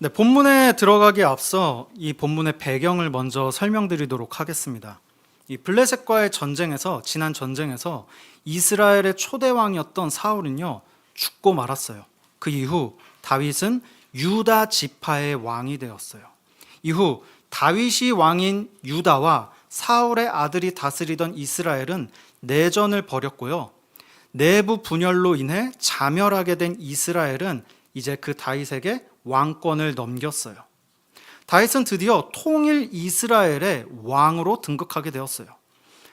네, 본문에 들어가기에 앞서 이 본문의 배경을 먼저 설명드리도록 하겠습니다. 이 블레셋과의 전쟁에서, 지난 전쟁에서 이스라엘의 초대 왕이었던 사울은요, 죽고 말았어요. 그 이후 다윗은 유다 지파의 왕이 되었어요. 이후 다윗이 왕인 유다와 사울의 아들이 다스리던 이스라엘은 내전을 벌였고요. 내부 분열로 인해 자멸하게 된 이스라엘은 이제 그 다윗에게 왕권을 넘겼어요. 다윗은 드디어 통일 이스라엘의 왕으로 등극하게 되었어요.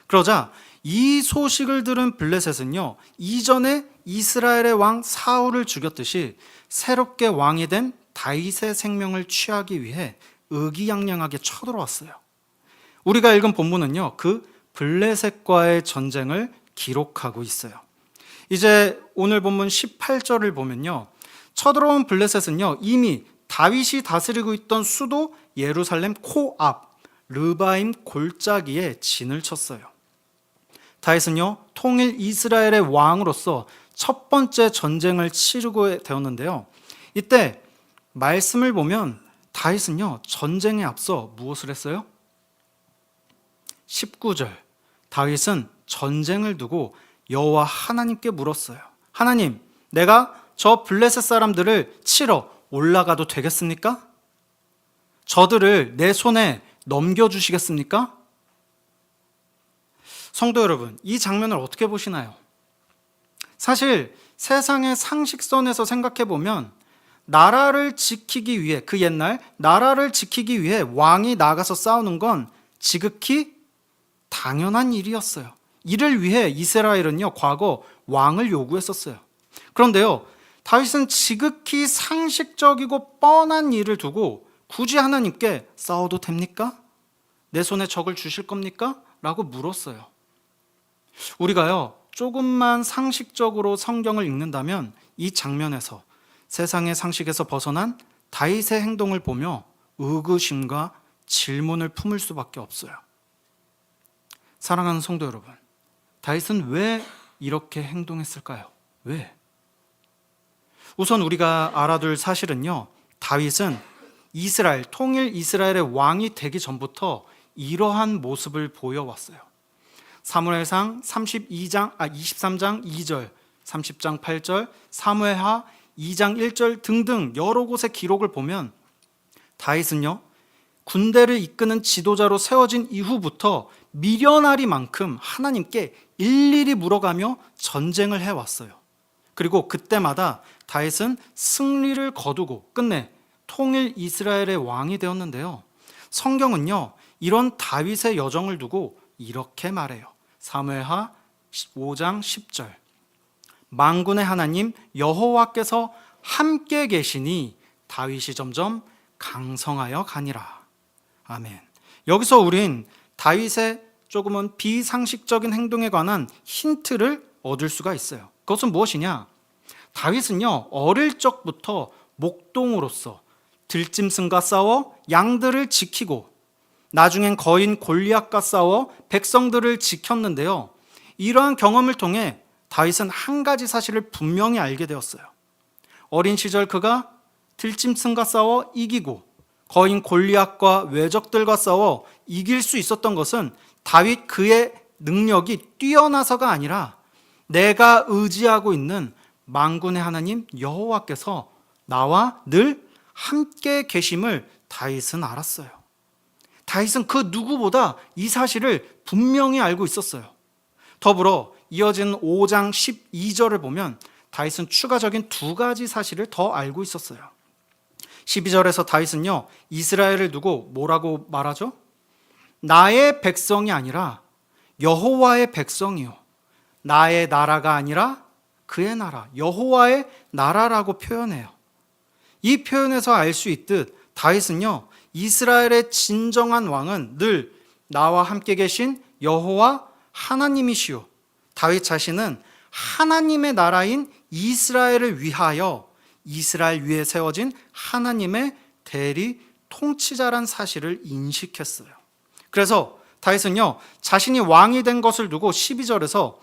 그러자 이 소식을 들은 블레셋은요, 이전에 이스라엘의 왕 사울을 죽였듯이 새롭게 왕이 된 다윗의 생명을 취하기 위해 의기양양하게 쳐들어왔어요. 우리가 읽은 본문은요, 그 블레셋과의 전쟁을 기록하고 있어요. 이제 오늘 본문 18절을 보면요, 쳐들어온 블레셋은요, 이미 다윗이 다스리고 있던 수도 예루살렘 코앞 르바임 골짜기에 진을 쳤어요. 다윗은요, 통일 이스라엘의 왕으로서 첫 번째 전쟁을 치르고 되었는데요. 이때 말씀을 보면 다윗은요, 전쟁에 앞서 무엇을 했어요? 19절, 다윗은 전쟁을 두고 여호와 하나님께 물었어요. 하나님, 내가 저 블레셋 사람들을 치러 올라가도 되겠습니까? 저들을 내 손에 넘겨주시겠습니까? 성도 여러분, 이 장면을 어떻게 보시나요? 사실 세상의 상식선에서 생각해 보면 나라를 지키기 위해, 그 옛날 나라를 지키기 위해 왕이 나가서 싸우는 건 지극히 당연한 일이었어요. 이를 위해 이스라엘은요, 과거 왕을 요구했었어요. 그런데요, 다윗은 지극히 상식적이고 뻔한 일을 두고 굳이 하나님께 싸워도 됩니까? 내 손에 적을 주실 겁니까? 라고 물었어요. 우리가요, 조금만 상식적으로 성경을 읽는다면 이 장면에서 세상의 상식에서 벗어난 다윗의 행동을 보며 의구심과 질문을 품을 수밖에 없어요. 사랑하는 성도 여러분, 다윗은 왜 이렇게 행동했을까요? 왜? 우선 우리가 알아둘 사실은요, 다윗은 이스라엘, 통일 이스라엘의 왕이 되기 전부터 이러한 모습을 보여왔어요. 사무엘상 23장 2절, 30장 8절, 사무엘하 2장 1절 등등 여러 곳의 기록을 보면 다윗은요, 군대를 이끄는 지도자로 세워진 이후부터 미련하리만큼 하나님께 일일이 물어가며 전쟁을 해왔어요. 그리고 그때마다 다윗은 승리를 거두고 끝내 통일 이스라엘의 왕이 되었는데요. 성경은요, 이런 다윗의 여정을 두고 이렇게 말해요. 사무엘하 5장 10절, 만군의 하나님 여호와께서 함께 계시니 다윗이 점점 강성하여 가니라. 아멘. 여기서 우린 다윗의 조금은 비상식적인 행동에 관한 힌트를 얻을 수가 있어요. 그것은 무엇이냐? 다윗은요, 어릴 적부터 목동으로서 들짐승과 싸워 양들을 지키고 나중엔 거인 골리앗과 싸워 백성들을 지켰는데요. 이러한 경험을 통해 다윗은 한 가지 사실을 분명히 알게 되었어요. 어린 시절 그가 들짐승과 싸워 이기고 거인 골리앗과 외적들과 싸워 이길 수 있었던 것은 다윗 그의 능력이 뛰어나서가 아니라 내가 의지하고 있는 만군의 하나님 여호와께서 나와 늘 함께 계심을 다윗은 알았어요. 다윗은 그 누구보다 이 사실을 분명히 알고 있었어요. 더불어 이어진 5장 12절을 보면 다윗은 추가적인 두 가지 사실을 더 알고 있었어요. 12절에서 다윗은요, 이스라엘을 두고 뭐라고 말하죠? 나의 백성이 아니라 여호와의 백성이요, 나의 나라가 아니라 그의 나라, 여호와의 나라라고 표현해요. 이 표현에서 알 수 있듯 다윗은요, 이스라엘의 진정한 왕은 늘 나와 함께 계신 여호와 하나님이시요, 다윗 자신은 하나님의 나라인 이스라엘을 위하여 이스라엘 위에 세워진 하나님의 대리 통치자란 사실을 인식했어요. 그래서 다윗은요, 자신이 왕이 된 것을 두고 12절에서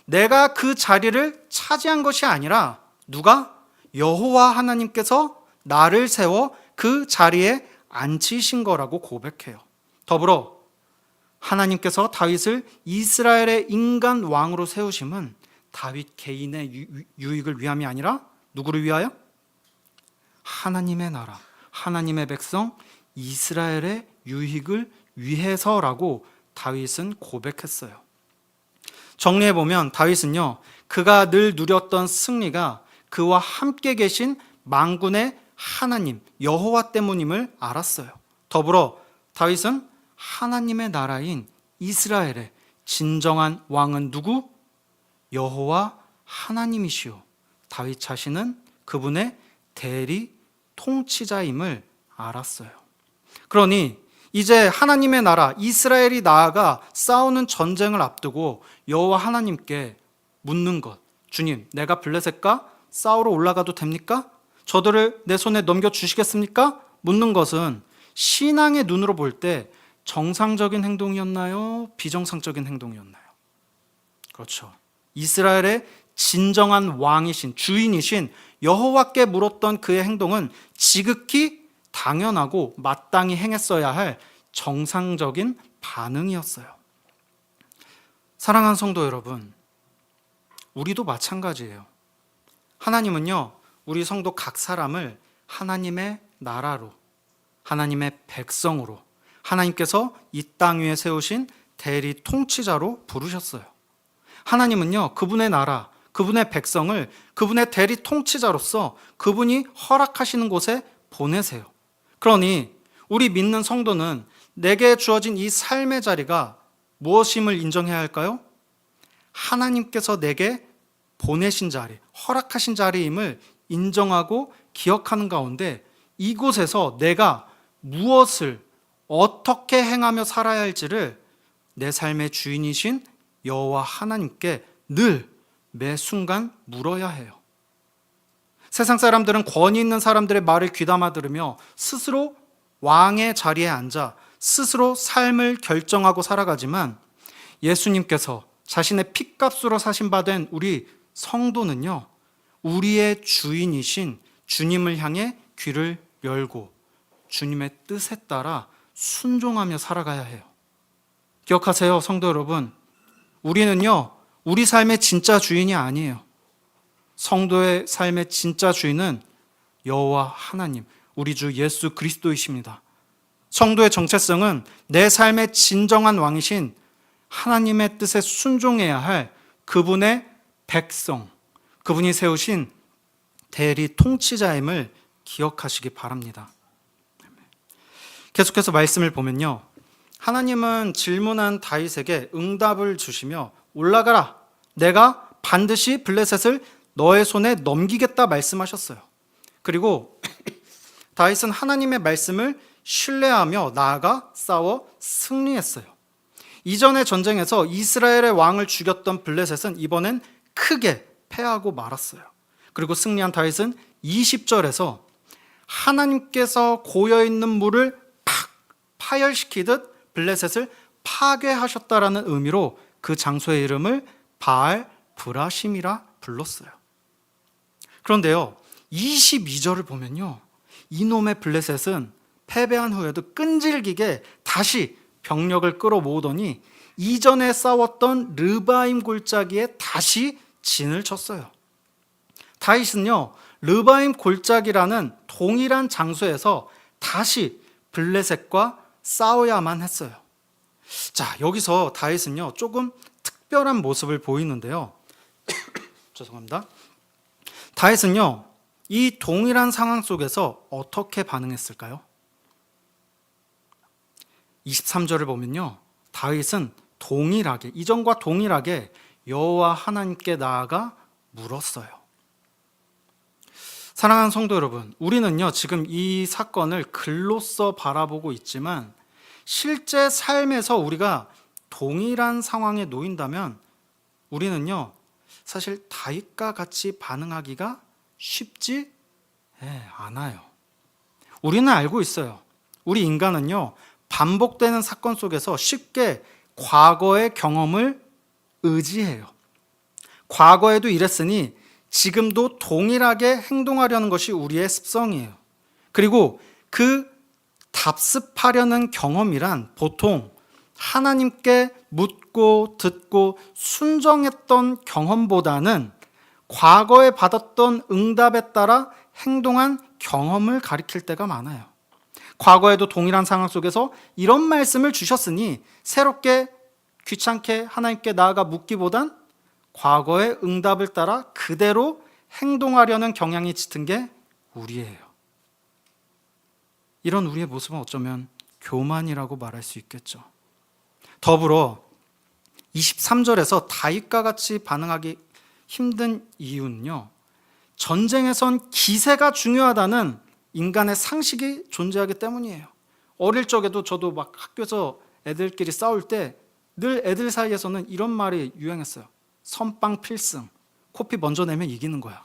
내가 그 자리를 차지한 것이 아니라 누가? 여호와 하나님께서 나를 세워 그 자리에 앉히신 거라고 고백해요. 더불어 하나님께서 다윗을 이스라엘의 인간 왕으로 세우심은 다윗 개인의 유익을 위함이 아니라 누구를 위하여? 하나님의 나라, 하나님의 백성, 이스라엘의 유익을 위해서라고 다윗은 고백했어요. 정리해보면 다윗은요, 그가 늘 누렸던 승리가 그와 함께 계신 만군의 하나님, 여호와 때문임을 알았어요. 더불어 다윗은 하나님의 나라인 이스라엘의 진정한 왕은 누구? 여호와 하나님이시오. 다윗 자신은 그분의 대리 통치자임을 알았어요. 그러니 이제 하나님의 나라 이스라엘이 나아가 싸우는 전쟁을 앞두고 여호와 하나님께 묻는 것, 주님, 내가 블레셋과 싸우러 올라가도 됩니까? 저들을 내 손에 넘겨주시겠습니까? 묻는 것은 신앙의 눈으로 볼 때 정상적인 행동이었나요? 비정상적인 행동이었나요? 그렇죠. 이스라엘의 진정한 왕이신, 주인이신 여호와께 물었던 그의 행동은 지극히 당연하고 마땅히 행했어야 할 정상적인 반응이었어요. 사랑하는 성도 여러분, 우리도 마찬가지예요. 하나님은요, 우리 성도 각 사람을 하나님의 나라로, 하나님의 백성으로, 하나님께서 이 땅 위에 세우신 대리 통치자로 부르셨어요. 하나님은요, 그분의 나라, 그분의 백성을 그분의 대리 통치자로서 그분이 허락하시는 곳에 보내세요. 그러니 우리 믿는 성도는 내게 주어진 이 삶의 자리가 무엇임을 인정해야 할까요? 하나님께서 내게 보내신 자리, 허락하신 자리임을 인정하고 기억하는 가운데 이곳에서 내가 무엇을 어떻게 행하며 살아야 할지를 내 삶의 주인이신 여호와 하나님께 늘 매 순간 물어야 해요. 세상 사람들은 권위 있는 사람들의 말을 귀담아 들으며 스스로 왕의 자리에 앉아 스스로 삶을 결정하고 살아가지만 예수님께서 자신의 핏값으로 사신 바 된 우리 성도는요, 우리의 주인이신 주님을 향해 귀를 열고 주님의 뜻에 따라 순종하며 살아가야 해요. 기억하세요, 성도 여러분. 우리는요, 우리 삶의 진짜 주인이 아니에요. 성도의 삶의 진짜 주인은 여호와 하나님, 우리 주 예수 그리스도이십니다. 성도의 정체성은 내 삶의 진정한 왕이신 하나님의 뜻에 순종해야 할 그분의 백성, 그분이 세우신 대리 통치자임을 기억하시기 바랍니다. 계속해서 말씀을 보면요, 하나님은 질문한 다윗에게 응답을 주시며 올라가라, 내가 반드시 블레셋을 너의 손에 넘기겠다 말씀하셨어요. 그리고 다윗은 하나님의 말씀을 신뢰하며 나아가 싸워 승리했어요. 이전의 전쟁에서 이스라엘의 왕을 죽였던 블레셋은 이번엔 크게 패하고 말았어요. 그리고 승리한 다윗은 20절에서 하나님께서 고여있는 물을 팍 파열시키듯 블레셋을 파괴하셨다라는 의미로 그 장소의 이름을 바알 브라심이라 불렀어요. 그런데요, 22절을 보면요, 이놈의 블레셋은 패배한 후에도 끈질기게 다시 병력을 끌어모으더니 이전에 싸웠던 르바임 골짜기에 다시 진을 쳤어요. 다윗은요, 르바임 골짜기라는 동일한 장소에서 다시 블레셋과 싸워야만 했어요. 자, 여기서 다윗은요, 조금 특별한 모습을 보이는데요. 죄송합니다. 다윗은요, 이 동일한 상황 속에서 어떻게 반응했을까요? 23절을 보면요, 다윗은 동일하게, 이전과 동일하게 여호와 하나님께 나아가 물었어요. 사랑하는 성도 여러분, 우리는요, 지금 이 사건을 글로써 바라보고 있지만 실제 삶에서 우리가 동일한 상황에 놓인다면 우리는요, 사실 다윗과 같이 반응하기가 쉽지 않아요. 우리는 알고 있어요. 우리 인간은요, 반복되는 사건 속에서 쉽게 과거의 경험을 의지해요. 과거에도 이랬으니 지금도 동일하게 행동하려는 것이 우리의 습성이에요. 그리고 그 답습하려는 경험이란 보통 하나님께 묻고 듣고 순종했던 경험보다는 과거에 받았던 응답에 따라 행동한 경험을 가리킬 때가 많아요. 과거에도 동일한 상황 속에서 이런 말씀을 주셨으니 새롭게 귀찮게 하나님께 나아가 묻기보단 과거의 응답을 따라 그대로 행동하려는 경향이 짙은 게 우리예요. 이런 우리의 모습은 어쩌면 교만이라고 말할 수 있겠죠. 더불어 23절에서 다윗과 같이 반응하기 힘든 이유는요, 전쟁에선 기세가 중요하다는 인간의 상식이 존재하기 때문이에요. 어릴 적에도 저도 막 학교에서 애들끼리 싸울 때 늘 애들 사이에서는 이런 말이 유행했어요. 선빵 필승, 코피 먼저 내면 이기는 거야.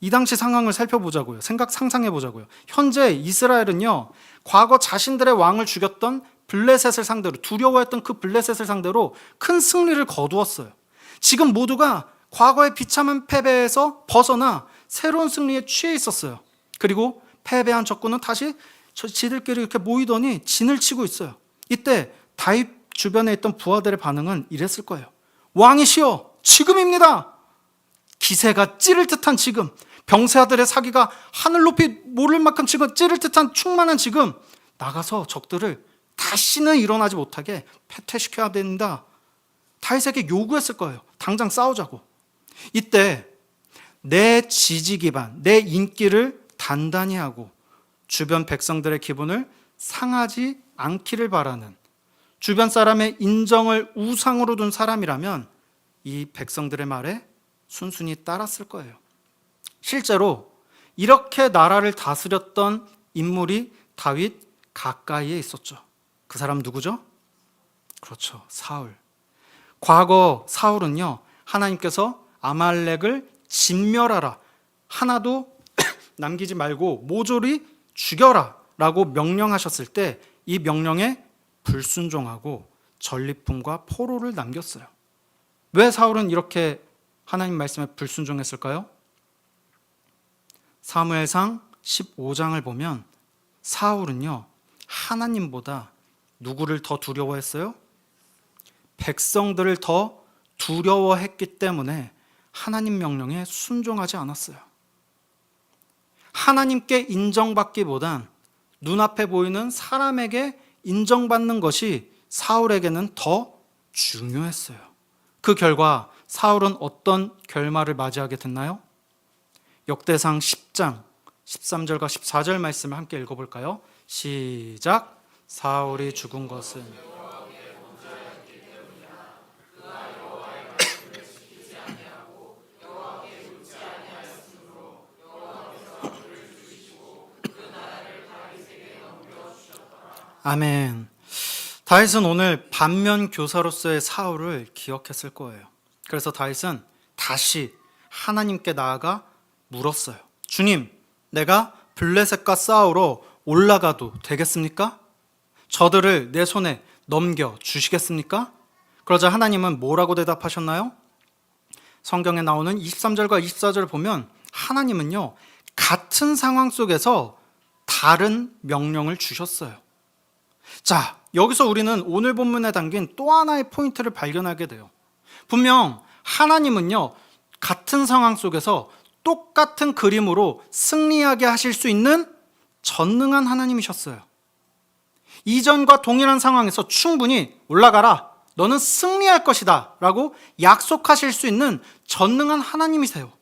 이 당시 상황을 살펴보자고요. 상상해보자고요. 현재 이스라엘은요, 과거 자신들의 왕을 죽였던 블레셋을 상대로, 두려워했던 그 블레셋을 상대로 큰 승리를 거두었어요. 지금 모두가 과거의 비참한 패배에서 벗어나 새로운 승리에 취해 있었어요. 그리고 패배한 적군은 다시 지들끼리 이렇게 모이더니 진을 치고 있어요. 이때 다윗 주변에 있던 부하들의 반응은 이랬을 거예요. 왕이시여, 지금입니다. 기세가 찌를 듯한 지금, 병사들의 사기가 하늘 높이 모를 만큼 지금 찌를 듯한 충만한 지금, 나가서 적들을 다시는 일어나지 못하게 패퇴시켜야 된다. 다윗에게 요구했을 거예요. 당장 싸우자고. 이때 내 지지 기반, 내 인기를 단단히 하고 주변 백성들의 기분을 상하지 않기를 바라는, 주변 사람의 인정을 우상으로 둔 사람이라면 이 백성들의 말에 순순히 따랐을 거예요. 실제로 이렇게 나라를 다스렸던 인물이 다윗 가까이에 있었죠. 그 사람 누구죠? 그렇죠, 사울. 과거 사울은요, 하나님께서 아말렉을 진멸하라, 하나도 남기지 말고 모조리 죽여라 라고 명령하셨을 때 이 명령에 불순종하고 전리품과 포로를 남겼어요. 왜 사울은 이렇게 하나님 말씀에 불순종했을까요? 사무엘상 15장을 보면 사울은요, 하나님보다 누구를 더 두려워했어요? 백성들을 더 두려워했기 때문에 하나님 명령에 순종하지 않았어요. 하나님께 인정받기보단 눈앞에 보이는 사람에게 인정받는 것이 사울에게는 더 중요했어요. 그 결과 사울은 어떤 결말을 맞이하게 됐나요? 역대상 10장 13절과 14절 말씀을 함께 읽어볼까요? 시작. 사울이 죽은 것은 아멘. 다윗은 오늘 반면 교사로서의 사울을 기억했을 거예요. 그래서 다윗은 다시 하나님께 나아가 물었어요. 주님, 내가 블레셋과 싸우러 올라가도 되겠습니까? 저들을 내 손에 넘겨 주시겠습니까? 그러자 하나님은 뭐라고 대답하셨나요? 성경에 나오는 23절과 24절을 보면 하나님은요, 같은 상황 속에서 다른 명령을 주셨어요. 자, 여기서 우리는 오늘 본문에 담긴 또 하나의 포인트를 발견하게 돼요. 분명 하나님은요, 같은 상황 속에서 똑같은 그림으로 승리하게 하실 수 있는 전능한 하나님이셨어요. 이전과 동일한 상황에서 충분히 올라가라, 너는 승리할 것이다 라고 약속하실 수 있는 전능한 하나님이세요.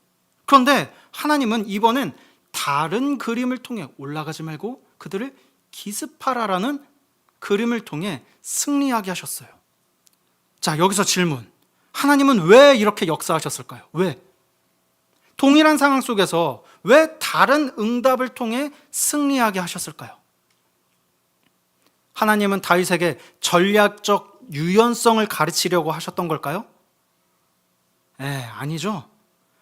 그런데 하나님은 이번엔 다른 그림을 통해 올라가지 말고 그들을 기습하라라는 그림을 통해 승리하게 하셨어요. 자, 여기서 질문. 하나님은 왜 이렇게 역사하셨을까요? 왜? 동일한 상황 속에서 왜 다른 응답을 통해 승리하게 하셨을까요? 하나님은 다윗에게 전략적 유연성을 가르치려고 하셨던 걸까요? 아니죠.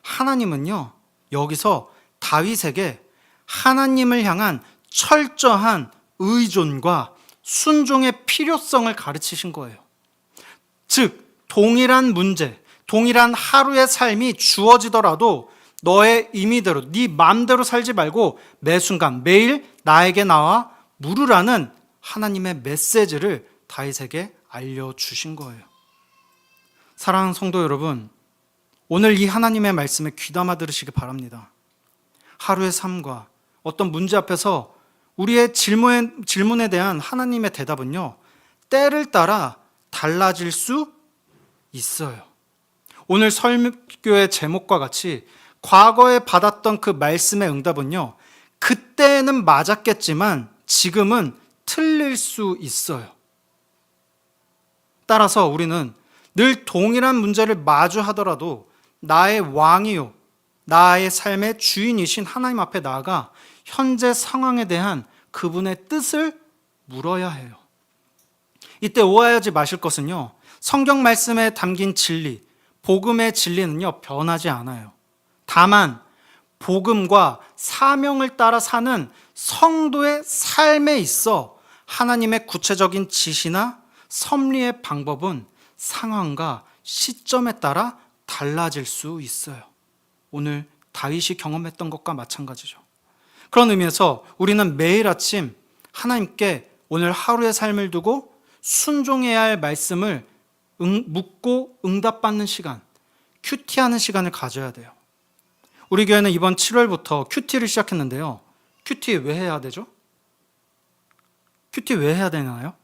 하나님은요, 여기서 다윗에게 하나님을 향한 철저한 의존과 순종의 필요성을 가르치신 거예요. 즉, 동일한 문제, 동일한 하루의 삶이 주어지더라도 너의 임의대로 네 마음대로 살지 말고 매 순간 매일 나에게 나와 물으라는 하나님의 메시지를 다윗에게 알려주신 거예요. 사랑하는 성도 여러분, 오늘 이 하나님의 말씀에 귀담아 들으시기 바랍니다. 하루의 삶과 어떤 문제 앞에서 우리의 질문에 대한 하나님의 대답은요, 때를 따라 달라질 수 있어요. 오늘 설교의 제목과 같이 과거에 받았던 그 말씀의 응답은요, 그때는 맞았겠지만 지금은 틀릴 수 있어요. 따라서 우리는 늘 동일한 문제를 마주하더라도 나의 왕이요, 나의 삶의 주인이신 하나님 앞에 나아가 현재 상황에 대한 그분의 뜻을 물어야 해요. 이때 오해하지 마실 것은요, 성경 말씀에 담긴 진리, 복음의 진리는요, 변하지 않아요. 다만 복음과 사명을 따라 사는 성도의 삶에 있어 하나님의 구체적인 지시나 섭리의 방법은 상황과 시점에 따라 달라질 수 있어요. 오늘 다윗이 경험했던 것과 마찬가지죠. 그런 의미에서 우리는 매일 아침 하나님께 오늘 하루의 삶을 두고 순종해야 할 말씀을 묻고 응답받는 시간, 큐티하는 시간을 가져야 돼요. 우리 교회는 이번 7월부터 큐티를 시작했는데요. 큐티 왜 해야 되죠? 큐티 왜 해야 되나요?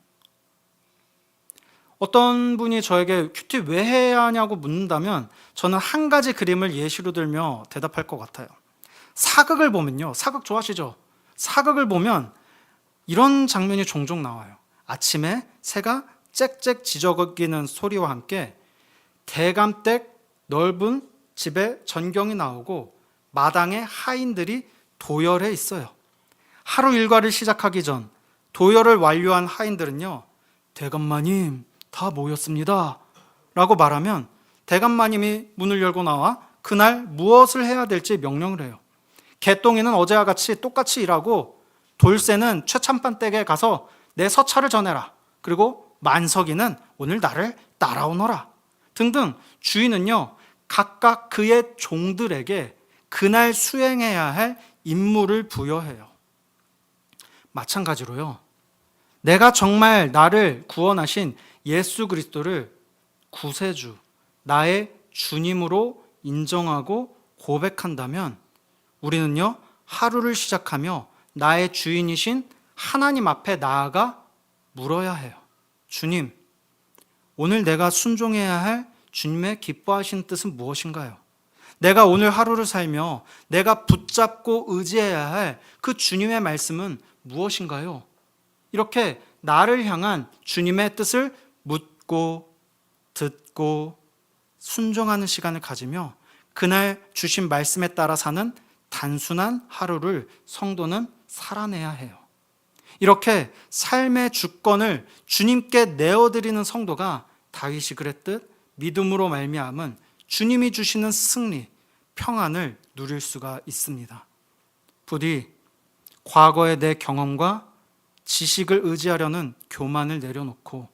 어떤 분이 저에게 큐티 왜 해야 하냐고 묻는다면 저는 한 가지 그림을 예시로 들며 대답할 것 같아요. 사극을 보면요. 사극 좋아하시죠? 사극을 보면 이런 장면이 종종 나와요. 아침에 새가 짹짹 지저귀는 소리와 함께 대감댁 넓은 집에 전경이 나오고 마당에 하인들이 도열해 있어요. 하루 일과를 시작하기 전 도열을 완료한 하인들은요, 대감마님 다 모였습니다 라고 말하면 대감마님이 문을 열고 나와 그날 무엇을 해야 될지 명령을 해요. 개똥이는 어제와 같이 똑같이 일하고 돌쇠는 최참판댁에 가서 내 서차를 전해라. 그리고 만석이는 오늘 나를 따라오너라. 등등 주인은요, 각각 그의 종들에게 그날 수행해야 할 임무를 부여해요. 마찬가지로요, 내가 정말 나를 구원하신 예수 그리스도를 구세주, 나의 주님으로 인정하고 고백한다면 우리는요, 하루를 시작하며 나의 주인이신 하나님 앞에 나아가 물어야 해요. 주님, 오늘 내가 순종해야 할 주님의 기뻐하시는 뜻은 무엇인가요? 내가 오늘 하루를 살며 내가 붙잡고 의지해야 할 그 주님의 말씀은 무엇인가요? 이렇게 나를 향한 주님의 뜻을 묻고 듣고 순종하는 시간을 가지며 그날 주신 말씀에 따라 사는 단순한 하루를 성도는 살아내야 해요. 이렇게 삶의 주권을 주님께 내어드리는 성도가 다윗이 그랬듯 믿음으로 말미암은 주님이 주시는 승리, 평안을 누릴 수가 있습니다. 부디 과거의 내 경험과 지식을 의지하려는 교만을 내려놓고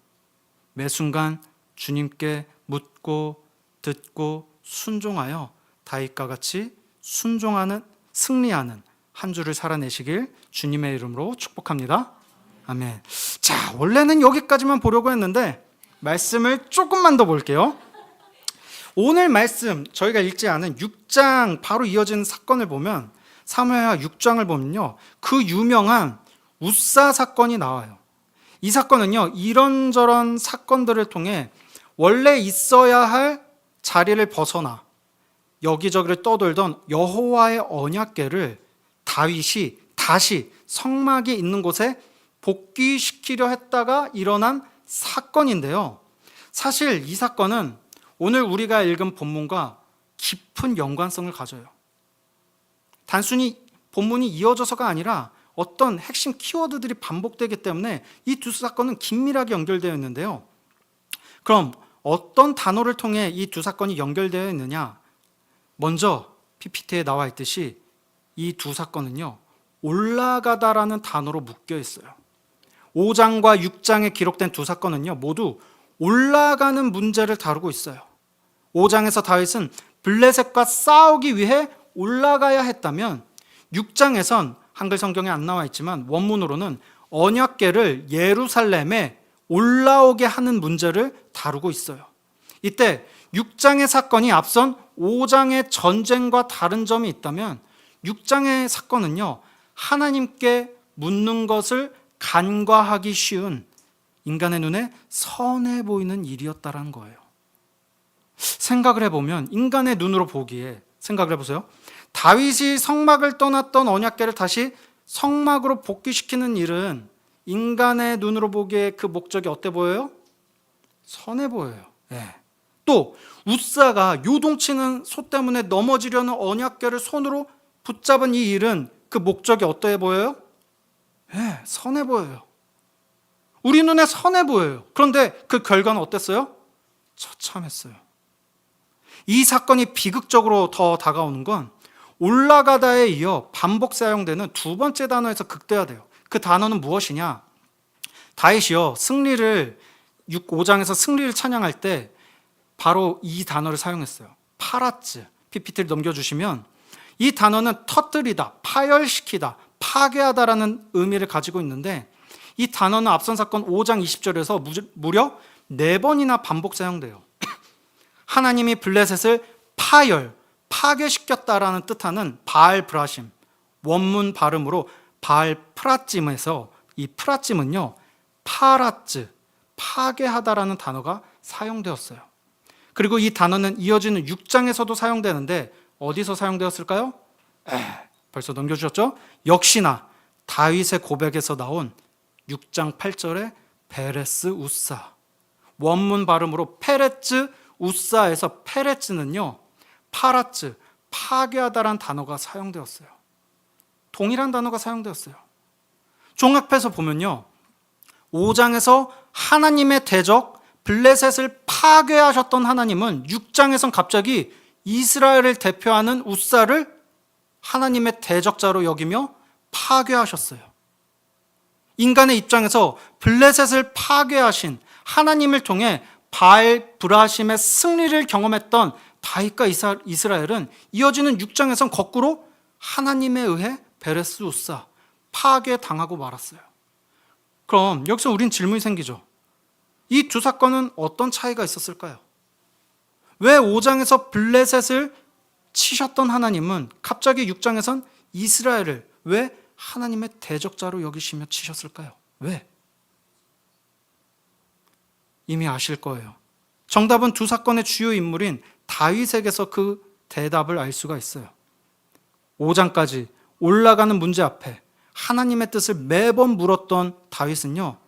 매 순간 주님께 묻고 듣고 순종하여 다윗과 같이 순종하는, 승리하는 한 주를 살아내시길 주님의 이름으로 축복합니다. 아멘. 자, 원래는 여기까지만 보려고 했는데 말씀을 조금만 더 볼게요. 오늘 말씀 저희가 읽지 않은 6장 바로 이어지는 사건을 보면 사무엘하 6장을 보면요, 그 유명한 웃사 사건이 나와요. 이 사건은요, 이런저런 사건들을 통해 원래 있어야 할 자리를 벗어나 여기저기를 떠돌던 여호와의 언약궤를 다윗이 다시 성막이 있는 곳에 복귀시키려 했다가 일어난 사건인데요. 사실 이 사건은 오늘 우리가 읽은 본문과 깊은 연관성을 가져요. 단순히 본문이 이어져서가 아니라 어떤 핵심 키워드들이 반복되기 때문에 이 두 사건은 긴밀하게 연결되어 있는데요. 그럼 어떤 단어를 통해 이 두 사건이 연결되어 있느냐? 먼저 PPT에 나와 있듯이 이 두 사건은요, 올라가다라는 단어로 묶여 있어요. 5장과 6장에 기록된 두 사건은요, 모두 올라가는 문제를 다루고 있어요. 5장에서 다윗은 블레셋과 싸우기 위해 올라가야 했다면 6장에선 한글 성경에 안 나와 있지만 원문으로는 언약궤를 예루살렘에 올라오게 하는 문제를 다루고 있어요. 이때 6장의 사건이 앞선 5장의 전쟁과 다른 점이 있다면 6장의 사건은요, 하나님께 묻는 것을 간과하기 쉬운 인간의 눈에 선해 보이는 일이었다라는 거예요. 생각을 해보면 인간의 눈으로 보기에 생각을 해보세요. 다윗이 성막을 떠났던 언약궤를 다시 성막으로 복귀시키는 일은 인간의 눈으로 보기에 그 목적이 어때 보여요? 선해 보여요. 네. 또 웃사가 요동치는 소 때문에 넘어지려는 언약궤를 손으로 붙잡은 이 일은 그 목적이 어떠해 보여요? 네, 선해 보여요. 우리 눈에 선해 보여요. 그런데 그 결과는 어땠어요? 처참했어요. 이 사건이 비극적으로 더 다가오는 건 올라가다에 이어 반복 사용되는 두 번째 단어에서 극대화돼요. 그 단어는 무엇이냐? 다윗이요, 5장에서 승리를 찬양할 때 바로 이 단어를 사용했어요. 파라츠. PPT를 넘겨주시면 이 단어는 터뜨리다, 파열시키다, 파괴하다라는 의미를 가지고 있는데 이 단어는 앞선 사건 5장 20절에서 무려 4번이나 반복 사용돼요. 하나님이 블레셋을 파괴시켰다라는 뜻하는 바알 브라심, 원문 발음으로 바알 프라찜에서 이 프라찜은요, 파라츠, 파괴하다라는 단어가 사용되었어요. 그리고 이 단어는 이어지는 6장에서도 사용되는데 어디서 사용되었을까요? 벌써 넘겨주셨죠? 역시나 다윗의 고백에서 나온 6장 8절의 베레스 우사, 원문 발음으로 페레츠 우사에서 페레츠는요, 파라츠, 파괴하다라는 단어가 사용되었어요. 동일한 단어가 사용되었어요. 종합해서 보면요, 5장에서 하나님의 대적 블레셋을 파괴하셨던 하나님은 6장에선 갑자기 이스라엘을 대표하는 우사를 하나님의 대적자로 여기며 파괴하셨어요. 인간의 입장에서 블레셋을 파괴하신 하나님을 통해 바알 브라심의 승리를 경험했던 다윗과 이스라엘은 이어지는 6장에선 거꾸로 하나님에 의해 베레스 우사, 파괴당하고 말았어요. 그럼 여기서 우린 질문이 생기죠. 이 두 사건은 어떤 차이가 있었을까요? 왜 5장에서 블레셋을 치셨던 하나님은 갑자기 6장에선 이스라엘을 왜 하나님의 대적자로 여기시며 치셨을까요? 왜? 이미 아실 거예요. 정답은 두 사건의 주요 인물인 다윗에게서 그 대답을 알 수가 있어요. 5장까지 올라가는 문제 앞에 하나님의 뜻을 매번 물었던 다윗은요,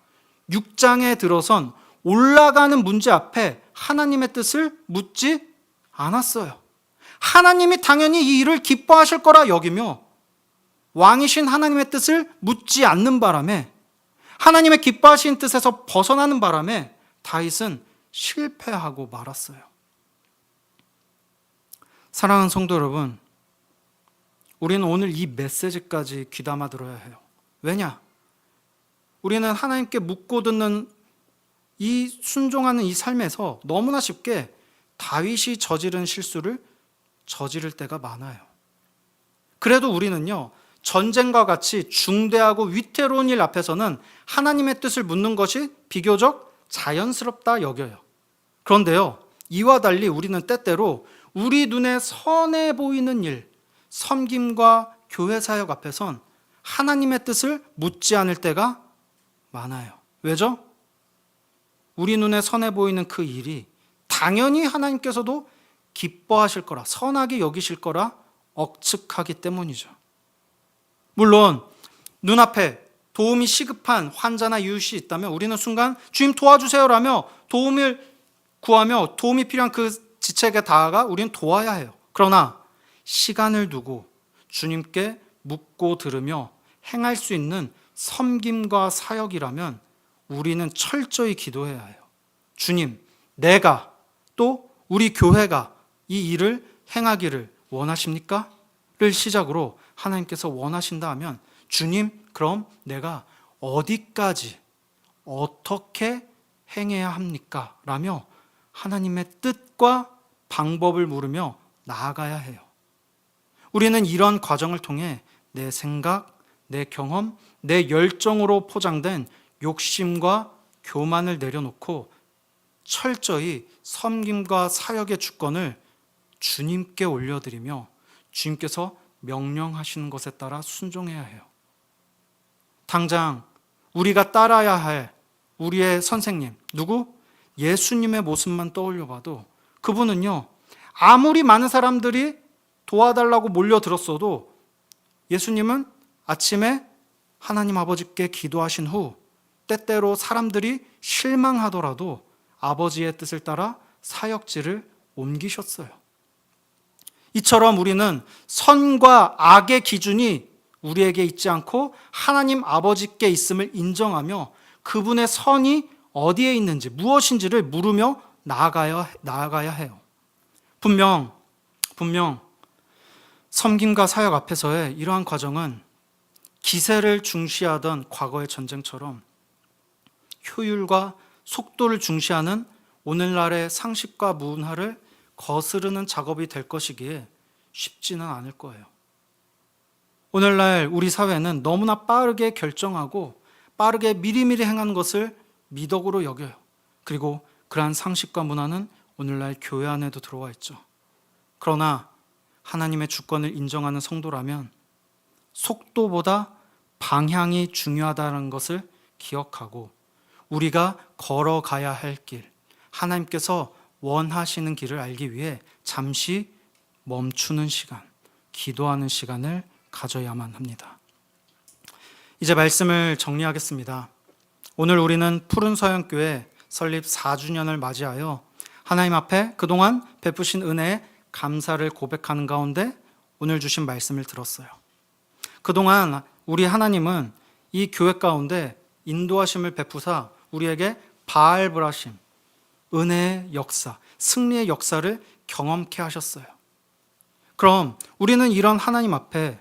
6장에 들어선 올라가는 문제 앞에 하나님의 뜻을 묻지 않았어요. 하나님이 당연히 이 일을 기뻐하실 거라 여기며 왕이신 하나님의 뜻을 묻지 않는 바람에, 하나님의 기뻐하신 뜻에서 벗어나는 바람에 다윗은 실패하고 말았어요. 사랑하는 성도 여러분, 우리는 오늘 이 메시지까지 귀담아 들어야 해요. 왜냐? 우리는 하나님께 묻고 듣는 이 순종하는 이 삶에서 너무나 쉽게 다윗이 저지른 실수를 저지를 때가 많아요. 그래도 우리는요, 전쟁과 같이 중대하고 위태로운 일 앞에서는 하나님의 뜻을 묻는 것이 비교적 자연스럽다 여겨요. 그런데요, 이와 달리 우리는 때때로 우리 눈에 선해 보이는 일, 섬김과 교회 사역 앞에선 하나님의 뜻을 묻지 않을 때가 많아요. 왜죠? 우리 눈에 선해 보이는 그 일이 당연히 하나님께서도 기뻐하실 거라, 선하게 여기실 거라 억측하기 때문이죠. 물론 눈앞에 도움이 시급한 환자나 이웃이 있다면 우리는 순간 주님 도와주세요라며 도움을 구하며 도움이 필요한 그 지체에게 다가가 우리는 도와야 해요. 그러나 시간을 두고 주님께 묻고 들으며 행할 수 있는 섬김과 사역이라면 우리는 철저히 기도해야 해요. 주님, 내가 또 우리 교회가 이 일을 행하기를 원하십니까? 를 시작으로 하나님께서 원하신다 하면 주님, 그럼 내가 어디까지 어떻게 행해야 합니까? 라며 하나님의 뜻과 방법을 물으며 나아가야 해요. 우리는 이런 과정을 통해 내 생각, 내 경험, 내 열정으로 포장된 욕심과 교만을 내려놓고 철저히 섬김과 사역의 주권을 주님께 올려드리며 주님께서 명령하시는 것에 따라 순종해야 해요. 당장 우리가 따라야 할 우리의 선생님, 누구? 예수님의 모습만 떠올려 봐도 그분은요, 아무리 많은 사람들이 도와달라고 몰려들었어도 예수님은 아침에 하나님 아버지께 기도하신 후 때때로 사람들이 실망하더라도 아버지의 뜻을 따라 사역지를 옮기셨어요. 이처럼 우리는 선과 악의 기준이 우리에게 있지 않고 하나님 아버지께 있음을 인정하며 그분의 선이 어디에 있는지 무엇인지를 물으며 나아가야 해요. 분명 섬김과 사역 앞에서의 이러한 과정은 기세를 중시하던 과거의 전쟁처럼 효율과 속도를 중시하는 오늘날의 상식과 문화를 거스르는 작업이 될 것이기에 쉽지는 않을 거예요. 오늘날 우리 사회는 너무나 빠르게 결정하고 빠르게 미리미리 행하는 것을 미덕으로 여겨요. 그리고 그러한 상식과 문화는 오늘날 교회 안에도 들어와 있죠. 그러나 하나님의 주권을 인정하는 성도라면 속도보다 방향이 중요하다는 것을 기억하고 우리가 걸어가야 할 길, 하나님께서 원하시는 길을 알기 위해 잠시 멈추는 시간, 기도하는 시간을 가져야만 합니다. 이제 말씀을 정리하겠습니다. 오늘 우리는 푸른 서영교회 설립 4주년을 맞이하여 하나님 앞에 그동안 베푸신 은혜에 감사를 고백하는 가운데 오늘 주신 말씀을 들었어요. 그동안 우리 하나님은 이 교회 가운데 인도하심을 베푸사 우리에게 바알브라심, 은혜의 역사, 승리의 역사를 경험케 하셨어요. 그럼 우리는 이런 하나님 앞에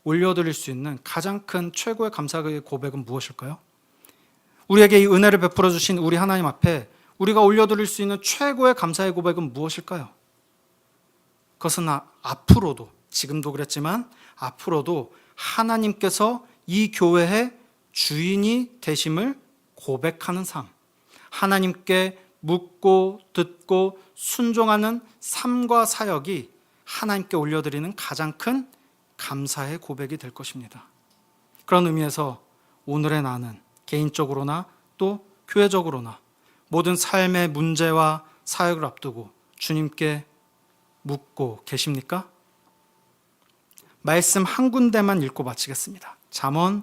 올려드릴 수 있는 가장 큰 최고의 감사의 고백은 무엇일까요? 우리에게 이 은혜를 베풀어 주신 우리 하나님 앞에 우리가 올려드릴 수 있는 최고의 감사의 고백은 무엇일까요? 그것은 앞으로도, 지금도 그랬지만 앞으로도 하나님께서 이 교회의 주인이 되심을 고백하는 삶, 하나님께 묻고 듣고 순종하는 삶과 사역이 하나님께 올려드리는 가장 큰 감사의 고백이 될 것입니다. 그런 의미에서 오늘의 나는 개인적으로나 또 교회적으로나 모든 삶의 문제와 사역을 앞두고 주님께 묻고 계십니까? 말씀 한 군데만 읽고 마치겠습니다. 잠언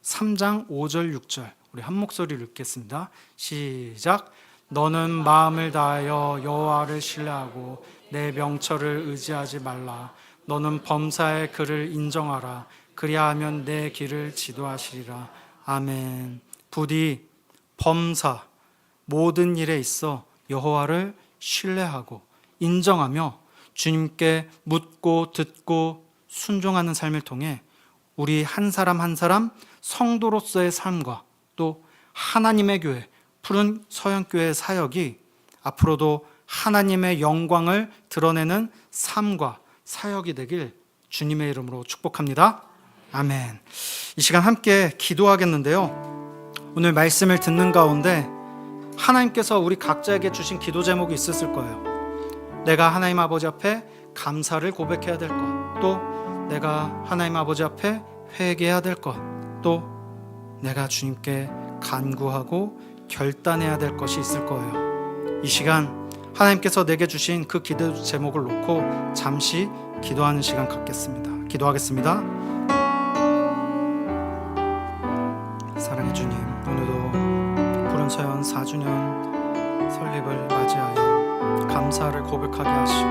3장 5절 6절 우리 한 목소리로 읽겠습니다. 시작. 너는 마음을 다하여 여호와를 신뢰하고 내 명철을 의지하지 말라. 너는 범사의 그를 인정하라. 그리하면 내 길을 지도하시리라. 아멘. 부디 범사 모든 일에 있어 여호와를 신뢰하고 인정하며 주님께 묻고 듣고 순종하는 삶을 통해 우리 한 사람 한 사람 성도로서의 삶과 또 하나님의 교회 푸른 서영교회의 사역이 앞으로도 하나님의 영광을 드러내는 삶과 사역이 되길 주님의 이름으로 축복합니다. 아멘. 이 시간 함께 기도하겠는데요. 오늘 말씀을 듣는 가운데 하나님께서 우리 각자에게 주신 기도 제목이 있었을 거예요. 내가 하나님 아버지 앞에 감사를 고백해야 될 것, 또 내가 하나님 아버지 앞에 회개해야 될 것, 또 내가 주님께 간구하고 결단해야 될 것이 있을 거예요. 이 시간 하나님께서 내게 주신 그 기도 제목을 놓고 잠시 기도하는 시간 갖겠습니다. 기도하겠습니다. 사랑의 주님, 오늘도 푸른 서연 4주년 설립을 맞이하여 감사를 고백하게 하시고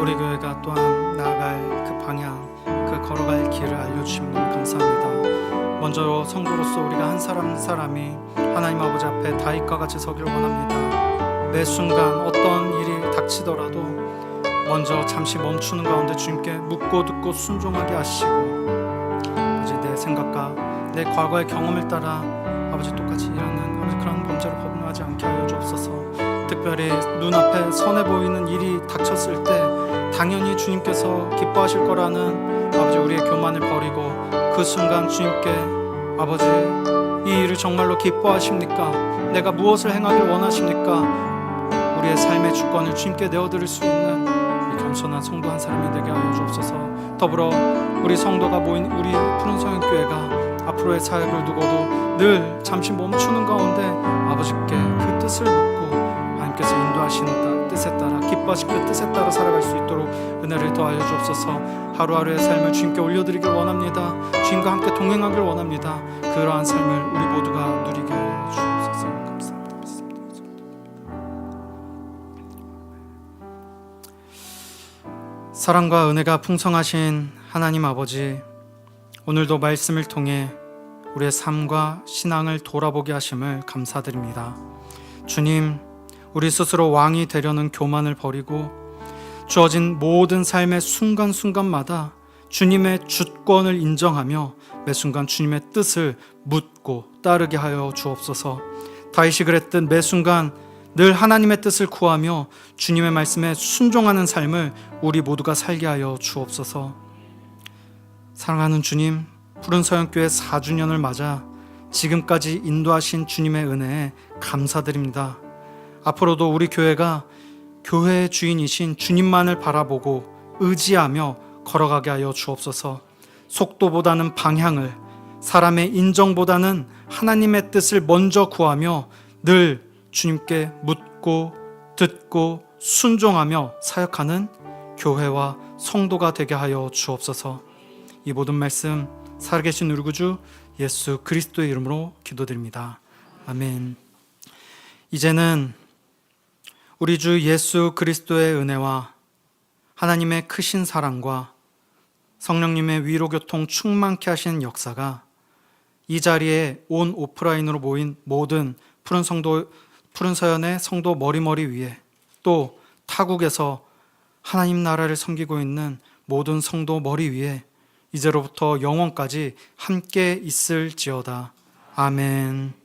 우리 교회가 또한 나아갈 그 방향, 그 걸어갈 길을 알려주시면 너무 감사합니다. 먼저 성도로서 우리가 한 사람 한 사람이 하나님 아버지 앞에 다윗과 같이 서기를 원합니다. 매 순간 어떤 일이 닥치더라도 먼저 잠시 멈추는 가운데 주님께 묻고 듣고 순종하게 하시고 아버지 내 생각과 내 과거의 경험을 따라 아버지 똑같이 일하는 아버지 그런 범죄를 범하지 않게 하여 주옵소서. 특별히 눈앞에 선해 보이는 일이 닥쳤을 때 당연히 주님께서 기뻐하실 거라는 아버지 우리의 교만을 버리고 그 순간 주님께 아버지 이 일을 정말로 기뻐하십니까? 내가 무엇을 행하길 원하십니까? 우리의 삶의 주권을 주님께 내어드릴 수 있는 이 겸손한 성도 한 사람이 되게 하여 주옵소서. 더불어 우리 성도가 모인 우리 푸른서연교회가 앞으로의 사역을 두고도 늘 잠시 멈추는 가운데 아버지께 그 뜻을 묻고 하나님께서 인도하시는 뜻에 따라 기뻐하신 그 뜻에 따라 살아갈 수 있도록 은혜를 더하여 주옵소서. 하루하루의 삶을 주님께 올려드리길 원합니다. 주님과 함께 동행하길 원합니다. 그러한 삶을 우리 모두가 누리게 하여 주옵소서. 감사합니다. 사랑과 은혜가 풍성하신 하나님 아버지, 오늘도 말씀을 통해 우리의 삶과 신앙을 돌아보게 하심을 감사드립니다. 주님, 우리 스스로 왕이 되려는 교만을 버리고 주어진 모든 삶의 순간순간마다 주님의 주권을 인정하며 매 순간 주님의 뜻을 묻고 따르게 하여 주옵소서. 다윗이 그랬듯 매 순간 늘 하나님의 뜻을 구하며 주님의 말씀에 순종하는 삶을 우리 모두가 살게 하여 주옵소서. 사랑하는 주님, 푸른서연교회 4주년을 맞아 지금까지 인도하신 주님의 은혜에 감사드립니다. 앞으로도 우리 교회가 교회의 주인이신 주님만을 바라보고 의지하며 걸어가게 하여 주옵소서. 속도보다는 방향을, 사람의 인정보다는 하나님의 뜻을 먼저 구하며 늘 주님께 묻고 듣고 순종하며 사역하는 교회와 성도가 되게 하여 주옵소서. 이 모든 말씀 살아계신 우리 구주 예수 그리스도의 이름으로 기도드립니다. 아멘. 이제는 우리 주 예수 그리스도의 은혜와 하나님의 크신 사랑과 성령님의 위로교통 충만케 하시는 역사가 이 자리에 온 오프라인으로 모인 모든 푸른서연의 성도 머리머리 위에, 또 타국에서 하나님 나라를 섬기고 있는 모든 성도 머리 위에 이제로부터 영원까지 함께 있을지어다. 아멘.